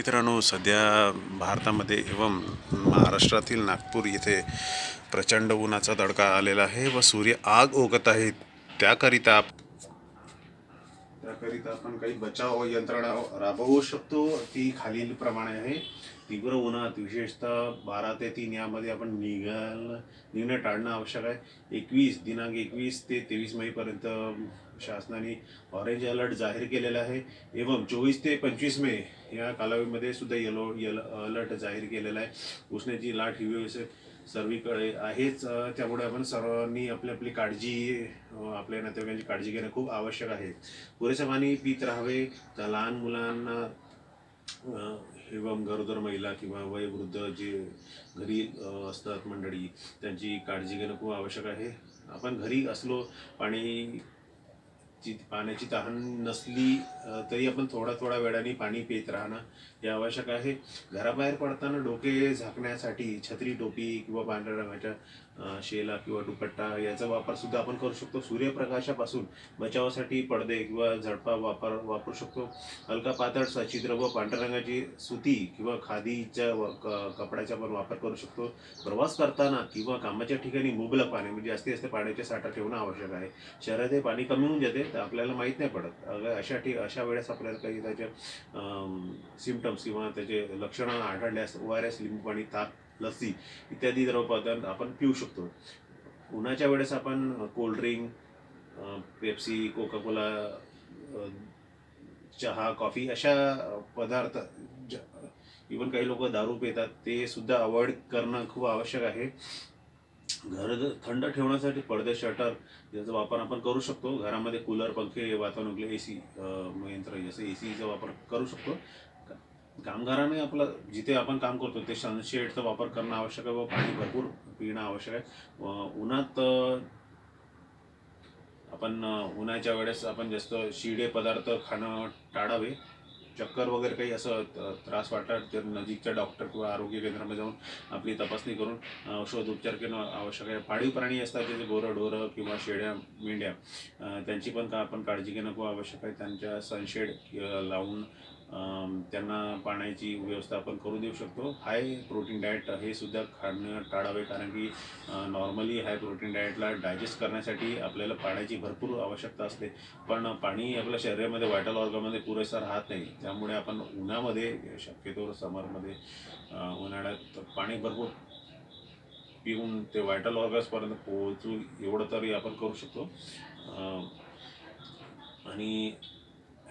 मित्रांनो, सध्या भारतामध्ये एवं महाराष्ट्रातील नागपूर येथे प्रचंड उन्हाचा तडका आलेला आहे व सूर्य आग ओकत आहे. त्याकरिता आपण काही बचाव यंत्रणा राबवू शकतो. ती खालील प्रमाणे आहे. तीव्र उन्हात विशेषतः 12 ते 3 यामध्ये आपण निघणं टाळणं आवश्यक आहे. दिनांक 21 ते 23 मेपर्यंत शासनाने ऑरेंज अलर्ट जाहीर केलेला आहे. एवं 24 ते 25 मे या कालावधीमध्ये सुद्धा येलो अलर्ट जाहीर केलेला आहे. उष्णतेची लाट ही सर्वीकडे आहेच. त्यामुळे आपण सर्वांनी आपली आपली काळजी, आपल्या नातेवाईकांची काळजी घेणं खूप आवश्यक आहे. पुरेसे पाणी पित राहावे. तर लहान मुलांना एवं गरोदर महिला किंवा वयोवृद्ध जे घरी असतात मंडळी, त्यांची काळजी घेणं खूप आवश्यक आहे. आपण घरी असलो, पाण्याची तहान नसली तरी आपण थोड्या वेळाने पाणी पित राहणं हे आवश्यक आहे. घराबाहेर पडताना डोके झाकण्यासाठी छत्री, टोपी किंवा पांढऱ्या रंगाच्या शेला किंवा दुपट्टा याचा वापर सुद्धा आपण करू शकतो. सूर्यप्रकाशापासून बचावासाठी पडदे किंवा झडपा वापरू शकतो. हलका पातळ सचित्र व पांढऱ्या रंगाची सुती किंवा खादीच्या कपड्याचा पण वापर करू शकतो. प्रवास करताना किंवा कामाच्या ठिकाणी मुबलक पाणी म्हणजे जास्तीत पाण्याचे साठा ठेवणं आवश्यक आहे. शहरात हे पाणी कमी होऊन जाते तर आपल्याला माहीत नाही पडत. अशा वेळेस आपल्याला काही त्याचे सिम्पटम्स किंवा त्याचे लक्षणं आढळल्यास ORS, लिंबू पाणी, ताक, लस्सी इत्यादी द्रवपदार्थ आपण पिऊ शकतो. उन्हाच्या वेळेस आपण कोल्ड्रिंक, पेप्सी, कोका कोला, चहा, कॉफी अशा पदार्थ, इवन काही लोक दारू पितात, ते सुद्धा अवॉइड करणं खूप आवश्यक आहे. घर थंड ठेवण्यासाठी पडदे, शटर याचा वापर आपण करू शकतो. घरामध्ये कूलर, पंखे, वातानुकूलित AC यंत्र जसे ACचा वापर करू शकतो. कामगारांनी आपलं जिथे आपण काम करतो ते सनशेडचा वापर करणं आवश्यक आहे व पाणी भरपूर पिणं आवश्यक आहे. उन्हाच्या वेळेस आपण जास्त शिळे पदार्थ खाणं टाळावे. चक्कर वगैरे काही असं त्रास वाटला तर नजीकच्या डॉक्टर किंवा आरोग्य केंद्रामध्ये जाऊन आपली तपासणी करून औषधोपचार करणं आवश्यक आहे. पाळीव प्राणी असतात जसे ढोरं किंवा शेळ्या, मेंढ्या, त्यांची पण आपण काळजी घेणं खूप आवश्यक आहे. त्यांच्या सनशेड लावून त्यांना पाण्याची व्यवस्था आपण करून देऊ शकतो. हाय प्रोटीन डाएट हे सुद्धा खाणं टाळावे, कारण की नॉर्मली हाय प्रोटीन डाएटला डायजेस्ट करण्यासाठी आपल्याला पाण्याची भरपूर आवश्यकता असते. पण पाणी आपल्या शरीरामध्ये व्हायटल ऑर्गनमध्ये पुरेसा राहत नाही. त्यामुळे आपण उन्हामध्ये, शक्यतो समरमध्ये, उन्हाळ्यात पाणी भरपूर पिऊन ते व्हायटल ऑर्गन्सपर्यंत पोहोचू एवढं तरी आपण करू शकतो. आणि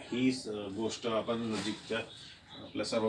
ही गोष्ट आपण नजीकच्या आपल्या सर्व